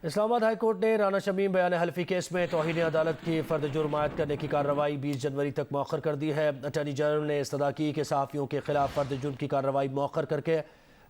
Islamabad high court ने राना शमीम बयान हल्फी case में तौहीन अदालत की फर्द जुर्म आयद करने की कार्रवाई 20 जनवरी तक मौखर कर दी है। अटॉर्नी जनरल ने इस्तदा की कि सहाफ़ियों के खिलाफ फर्द जुर्म की कार्रवाई मौखर करके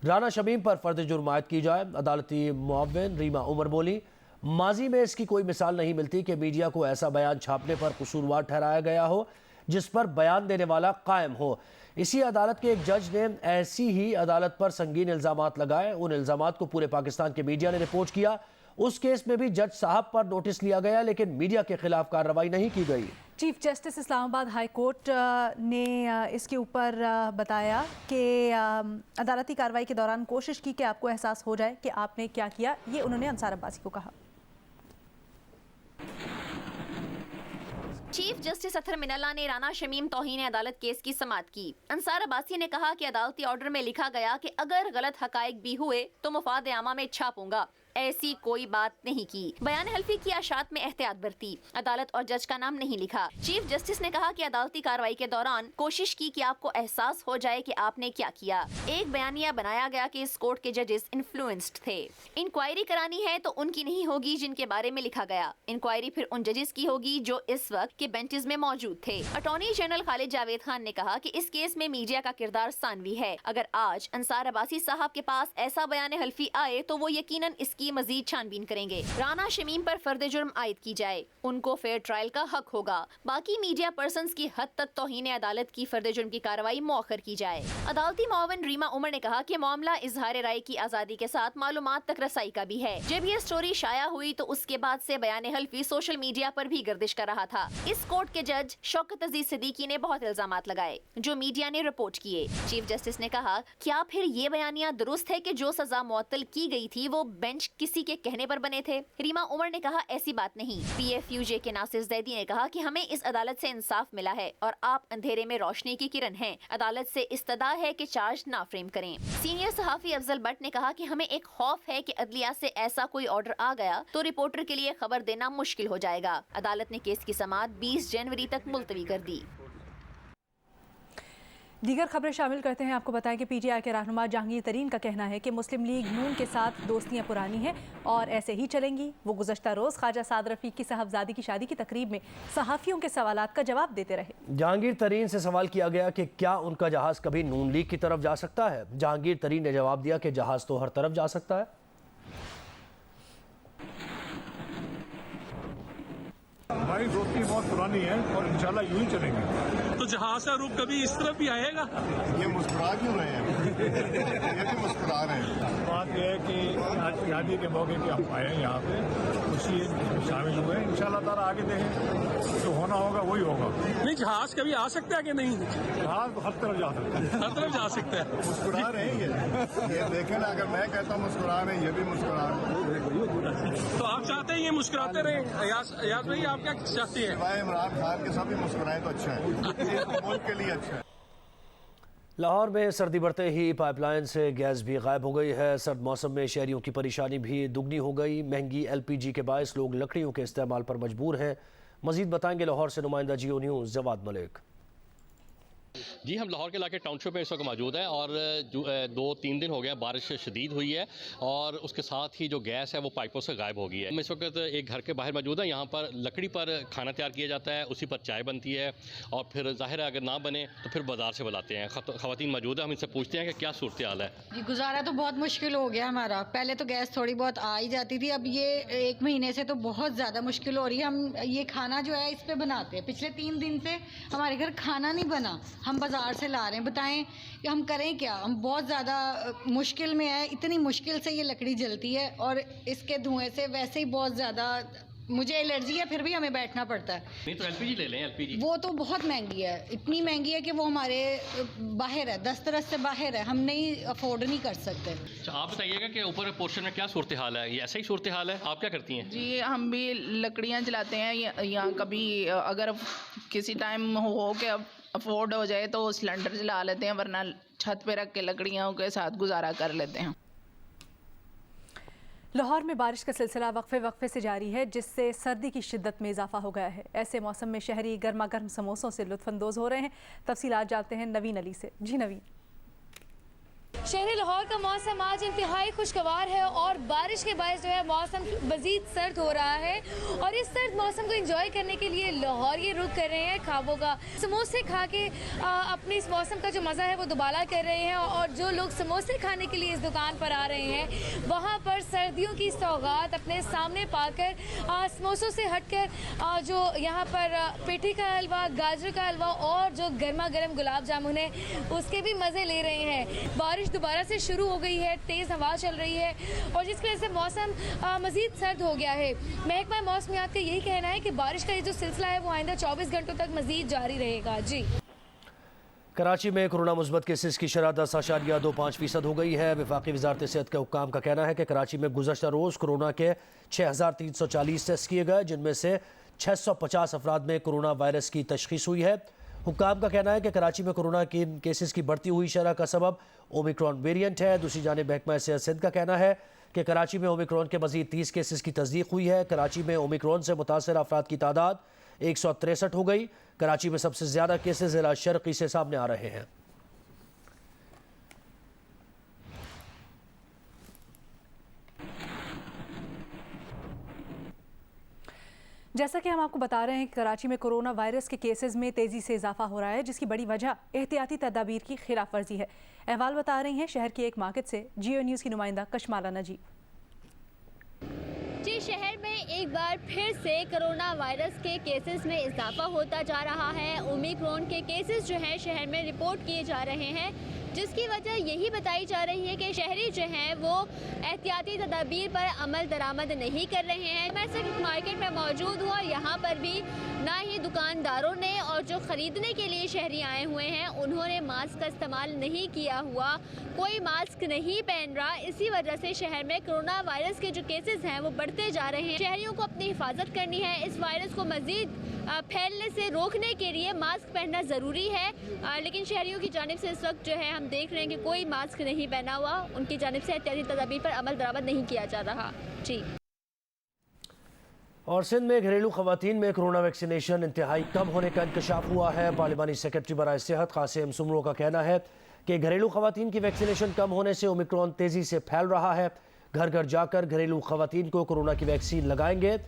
राना शमीम पर फर्द जुर्म आयद की जाए। अदालती मुअव्विन रीमा उमर बोली, माजी में इसकी कोई मिसाल नहीं मिलती कि मीडिया को ऐसा बयान छापने पर कसूरवार ठहराया गया हो जिस पर बयान देने वाला कायम हो। इसी अदालत के एक जज ने ऐसी ही अदालत पर संगीन इल्ज़ामात लगाए। उन इल्ज़ामात को पूरे पाकिस्तान के मीडिया ने रिपोर्ट किया। उस केस में भी जज साहब पर नोटिस लिया गया लेकिन मीडिया के खिलाफ कार्रवाई नहीं की गई। Chief justice Islamabad high court ने इसके ऊपर बताया कि अदालती कार्रवाई के दौरान कोशिश की कि आपको एहसास हो जाए कि आपने क्या किया। ये उन्होंने अंसार अब्बासी को कहा। चीफ जस्टिस अतहर मिनल्ला ने राना शमीम तौहीन अदालत केस की समाअत की। अंसार अब्बासी ने कहा कि अदालती ऑर्डर में लिखा गया कि अगर गलत हकायक भी हुए तो मुफाद आमा में छापूंगा, ऐसी कोई बात नहीं की। बयान हल्फी की आशात में एहतियात बरती, अदालत और जज का नाम नहीं लिखा। चीफ जस्टिस ने कहा कि अदालती कार्रवाई के दौरान कोशिश की कि आपको एहसास हो जाए कि आपने क्या किया। एक बयानिया बनाया गया कि इस कोर्ट के जजेस इन्फ्लुएंस्ड थे। इंक्वायरी करानी है तो उनकी नहीं होगी जिनके बारे में लिखा गया। इंक्वायरी फिर उन जजेस की होगी जो इस वक्त के बेंचेस में मौजूद थे। अटॉर्नी जनरल खालिद जावेद खान ने कहा कि इस केस में मीडिया का किरदार सानवी है। अगर आज अंसार अब्बासी साहब के पास ऐसा बयान हल्फी आए तो वो यकीनन इसकी मजीद छानबीन करेंगे। राना शमीम पर फर्द जुर्म आयद की जाए, उनको फेयर ट्रायल का हक होगा। बाकी मीडिया पर्सन्स की हद तक तौहीन अदालत की फर्द जुर्म की कार्रवाई मौखर की जाए। अदालती मुअव्विन रीमा उमर ने कहा कि मामला इजहार राय की आजादी के साथ मालूमात तक रसाई का भी है। जब ये स्टोरी शाया हुई तो उसके बाद से बयान हल्फी सोशल मीडिया पर भी गर्दिश कर रहा था। इस कोर्ट के जज शौकत अजीज सिद्दीकी ने बहुत इल्जामात लगाए जो मीडिया ने रिपोर्ट किए। चीफ जस्टिस ने कहा, क्या फिर ये बयानिया दुरुस्त है कि जो सजा मुअत्तल की गई थी वो बेंच किसी के कहने पर बने थे? रीमा उमर ने कहा, ऐसी बात नहीं। PFUJ के नासिर जैदी ने कहा कि हमें इस अदालत से इंसाफ मिला है और आप अंधेरे में रोशनी की किरण हैं। अदालत से इस्तदा है कि चार्ज ना फ्रेम करें। सीनियर सहाफी अफजल भट्ट ने कहा कि हमें एक खौफ है कि अदलिया से ऐसा कोई ऑर्डर आ गया तो रिपोर्टर के लिए खबर देना मुश्किल हो जाएगा। अदालत ने केस की समाअत 20 जनवरी तक मुलतवी कर दी। दीगर खबरें शामिल करते हैं। आपको बताएं कि PTI के रहनुमा जहांगीर तरीन का कहना है कि मुस्लिम लीग नून के साथ दोस्तियां पुरानी हैं और ऐसे ही चलेंगी। वो गुज़श्ता रोज़ ख्वाजा साद रफ़ीक की साहबजादी की शादी की तकरीब में सहाफ़ियों के सवालात का जवाब देते रहे। जहांगीर तरीन से सवाल किया गया कि क्या उनका जहाज़ कभी नून लीग की तरफ जा सकता है। जहांगीर तरीन ने जवाब दिया कि जहाज़ तो हर तरफ जा सकता है। हमारी दोस्ती बहुत पुरानी है और इंशाल्लाह यूं ही चलेंगे। तो जहाज का रुख कभी इस तरफ भी आएगा? ये मुस्कुरा क्यों रहे हैं? ये भी मुस्कुरा रहे हैं। बात यह है कि आज शादी के मौके पे हम आए हैं यहाँ पे, खुशी में शामिल हुए। इंशाल्लाह ताला आगे देखें, जो होना होगा वही होगा। नहीं, जहाज कभी आ सकता है कि नहीं? जहाज हर तरफ जा सकता है। हर तरफ जा सकता है। मुस्कुरा रहे हैं ये देखें ना, अगर मैं कहता हूँ मुस्कुरा रहे हैं, ये भी मुस्कुरा रहे हैं। तो आप चाहते हैं ये मुस्कुराते रहे? अयाज भाई, आप क्या चाहते हैं? भाई इमरान खान के साथ भी मुस्कुराए तो अच्छा है, मुल्क के लिए अच्छा है। लाहौर में सर्दी बढ़ते ही पाइपलाइन से गैस भी गायब हो गई है। सर्द मौसम में शहरियों की परेशानी भी दुगनी हो गई। महंगी LPG के बायस लोग लकड़ियों के इस्तेमाल पर मजबूर हैं। मजीद बताएंगे लाहौर से नुमाइंदा जियो न्यूज़ जवाद मलिक। जी, हम लाहौर के इलाके टाउनशिप में इस वक्त मौजूद हैं और 2-3 दिन हो गए बारिश शदीद हुई है और उसके साथ ही जो गैस है वो पाइपों से गायब हो गई है। हम इस वक्त एक घर के बाहर मौजूद हैं। यहाँ पर लकड़ी पर खाना तैयार किया जाता है, उसी पर चाय बनती है और फिर जाहिर है अगर ना बने तो फिर बाज़ार से बुलाते हैं। ख़वातीन मौजूद है, हम इनसे पूछते हैं कि क्या सूरत हाल है। जी, गुजारा तो बहुत मुश्किल हो गया हमारा। पहले तो गैस थोड़ी बहुत आ ही जाती थी, अब ये 1 महीने से तो बहुत ज़्यादा मुश्किल हो रही है। हम ये खाना जो है इस पर बनाते हैं, पिछले 3 दिन से हमारे घर खाना नहीं बना, हम बाज़ार से ला रहे हैं। बताएं कि हम करें क्या? हम बहुत ज़्यादा मुश्किल में है। इतनी मुश्किल से ये लकड़ी जलती है और इसके धुएं से वैसे ही बहुत ज़्यादा मुझे एलर्जी है, फिर भी हमें बैठना पड़ता है। नहीं तो LPG ले लें। LPG वो तो बहुत महंगी है, इतनी महंगी है कि वो हमारे बाहर है, दस्तरस से बाहर है, हम नहीं अफोर्ड नहीं कर सकते। अच्छा, आप बताइएगा कि ऊपर पोर्शन में क्या सूरत हाल है? ये ऐसा ही सूरत हाल है? आप क्या करती हैं? जी, हम भी लकड़ियाँ जलाते हैं या कभी अगर किसी टाइम हो कि अफोर्ड हो जाए तो सिलेंडर जला लेते हैं, वरना छत पे रख के लकड़ियों के साथ गुजारा कर लेते हैं। लाहौर में बारिश का सिलसिला वक्फे से जारी है, जिससे सर्दी की शिद्दत में इजाफा हो गया है। ऐसे मौसम में शहरी गर्मा गर्म समोसों से लुत्फानंदोज़ हो रहे हैं। तफसीलात जानते हैं नवीन अली से। जी नवीन। शहर लाहौर का मौसम आज इंतहाई खुशगवार है और बारिश के बायस जो है मौसम मज़ीद सर्द हो रहा है और इस सर्द मौसम को एंजॉय करने के लिए लाहौर ये रुख कर रहे हैं खाबों का। समोसे खा के अपने इस मौसम का जो मज़ा है वो दोबारा कर रहे हैं और जो लोग समोसे खाने के लिए इस दुकान पर आ रहे हैं वहाँ पर सर्दियों की सौगात अपने सामने पाकर समोसों से हटकर जो यहाँ पर पेठी का हलवा, गाजर का हलवा और जो गर्मा गर्म गुलाब जामुन है उसके भी मज़े ले रहे हैं। बारिश दोबारा से शुरू हो गई है, तेज़ हवा चल रही है और जिसकी वजह से मौसम मज़ीद सर्द हो गया है। महकमा मौसमियात का यही कहना है कि बारिश का ये जो सिलसिला है वो आइंदा 24 घंटों तक मज़ीद जारी रहेगा। जी, कराची में कोरोना मुस्बत केसेस की शरह 10.25% हो गई है। वफाकी वजारत सेहत के हुक्काम का कहना है कि कराची में गुज़श्ता रोज़ कोरोना के 6340 टेस्ट किए गए, जिनमें से 650 अफराद में कोरोना वायरस की तशखीस हुई है। हुक्काम का कहना है कि कराची में कोरोना के केसेस की बढ़ती हुई शरह का सबब ओमिक्रॉन वेरिएंट है। दूसरी जानिब महकमा सेहत सिंध का कहना है कि कराची में ओमिक्रॉन के मज़ीद 30 केसेस की तस्दीक हुई है। कराची में ओमिक्रॉन से मुतासर अफराद की तादाद 163 हो गई। कराची में सबसे ज़्यादा केसेस ज़िला शर्क़ी से सामने आ रहे हैं। जैसा कि हम आपको बता रहे हैं कि कराची में कोरोना वायरस के केसेस में तेज़ी से इजाफा हो रहा है, जिसकी बड़ी वजह एहतियाती तदाबीर की खिलाफ वर्जी है। अहवाल बता रही हैं शहर की एक मार्केट से जियो न्यूज़ की नुमाइंदा कशमाला नजीब। जी, शहर में एक बार फिर से कोरोना वायरस के केसेस में इजाफा होता जा रहा है। ओमिक्रॉन के केसेस जो हैं शहर में रिपोर्ट किए जा रहे हैं, जिसकी वजह यही बताई जा रही है कि शहरी जो हैं वो एहतियाती तदाबीर पर अमल दरामद नहीं कर रहे हैं। मैं सिर्फ मार्केट में मौजूद हूँ और यहाँ पर भी ना ही दुकानदारों ने और जो ख़रीदने के लिए शहरी आए हुए हैं उन्होंने मास्क का इस्तेमाल नहीं किया हुआ, कोई मास्क नहीं पहन रहा। इसी वजह से शहर में कोरोना वायरस के जो केसेस हैं वो बढ़ते जा रहे हैं। शहरियों को अपनी हिफाजत करनी है। इस वायरस को मज़ीद फैलने से रोकने के लिए मास्क पहनना ज़रूरी है, लेकिन शहरियों की जानिब से इस वक्त जो है हम देख रहे हैं कि कोई मास्क नहीं पहना हुआ, उनकी जानिब से एहतियाती तदाबीर पर अमल दरामद नहीं किया जा रहा। जी, और सिंध में घरेलू खवातीन में कोरोना वैक्सीनेशन इंतहाई कम होने का इंकशाफ हुआ है। पार्लिमानी सेक्रेटरी बराए सेहत कासिम सुमरो का कहना है कि घरेलू खवातीन की वैक्सीनेशन कम होने से ओमिक्रॉन तेज़ी से फैल रहा है। घर घर जाकर घरेलू खवातीन को कोरोना की वैक्सीन लगाएंगे।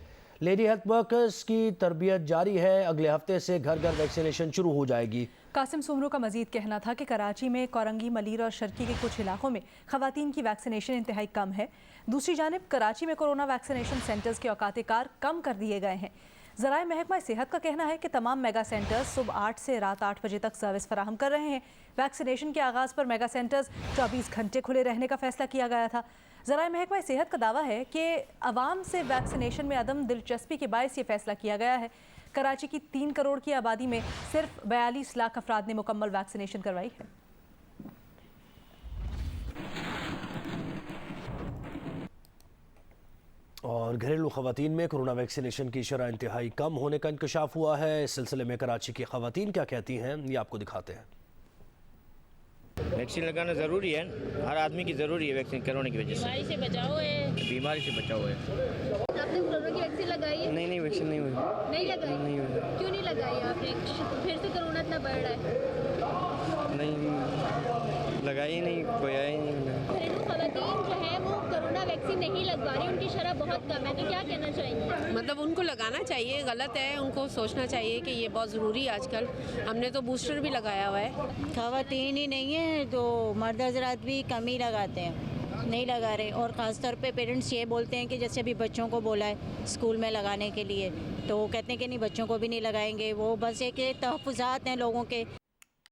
लेडी हेल्थ वर्कर्स की तरबियत जारी है, अगले हफ्ते से घर घर वैक्सीनेशन शुरू हो जाएगी। कासिम सुमरो का मजीद कहना था कि कराची में कोरंगी, मलीर और शर्की के कुछ इलाकों में खवातीन की वैक्सीनेशन इंतहाई कम है। दूसरी जानिब कराची में कोरोना वैक्सीनेशन सेंटर्स के औकात कार कम कर दिए गए हैं। ज़राए महकमा सेहत का कहना है कि तमाम मेगा सेंटर्स सुबह 8 से रात 8 बजे तक सर्विस फराहम कर रहे हैं। वैक्सीनेशन के आगाज़ पर मेगा सेंटर्स 24 घंटे खुले रहने का फैसला किया गया था। ज़राए महकमा सेहत का दावा है कि अवाम से वैक्सीनेशन में अदम दिलचस्पी के बायस ये फैसला किया गया है। कराची की 3 करोड़ की आबादी में सिर्फ 42 लाख अफराद ने मुकम्मल वैक्सीनेशन करवाई है। और घरेलू खवातीन में कोरोना वैक्सीनेशन की शरह इंतहाई कम होने का इंकशाफ हुआ है। इस सिलसिले में कराची की खवातीन क्या कहती हैं ये आपको दिखाते हैं। वैक्सीन लगाना ज़रूरी है, हर आदमी की ज़रूरी है वैक्सीन करवाने की वजह से। बीमारी से बचाव है। बीमारी से बचाव है। आपने कोरोना की वैक्सीन लगाई है? नहीं, वैक्सीन नहीं हुई। नहीं लगाई? नहीं हुई। क्यों नहीं लगाई आपने? फिर से कोरोना इतना बढ़ रहा है। नहीं लगाई, नहीं कोई आया ही नहीं। घरेलू खवातीन जो है वो कोरोना वैक्सीन नहीं लगवा रही, उनकी शरह बहुत कम है, तो क्या कहना चाहेंगे? मतलब उनको लगाना चाहिए, गलत है, उनको सोचना चाहिए कि ये बहुत ज़रूरी है आजकल। हमने तो बूस्टर भी लगाया हुआ है। खवातीन ही नहीं है तो मर्द हजरात भी कम ही लगाते हैं, नहीं लगा रहे। और ख़ास तौर पे पेरेंट्स ये बोलते हैं कि जैसे अभी बच्चों को बोला है स्कूल में लगाने के लिए, तो वो कहते हैं कि नहीं बच्चों को भी नहीं लगाएंगे। वो बस एक तहफ़्फ़ुज़ात हैं लोगों के।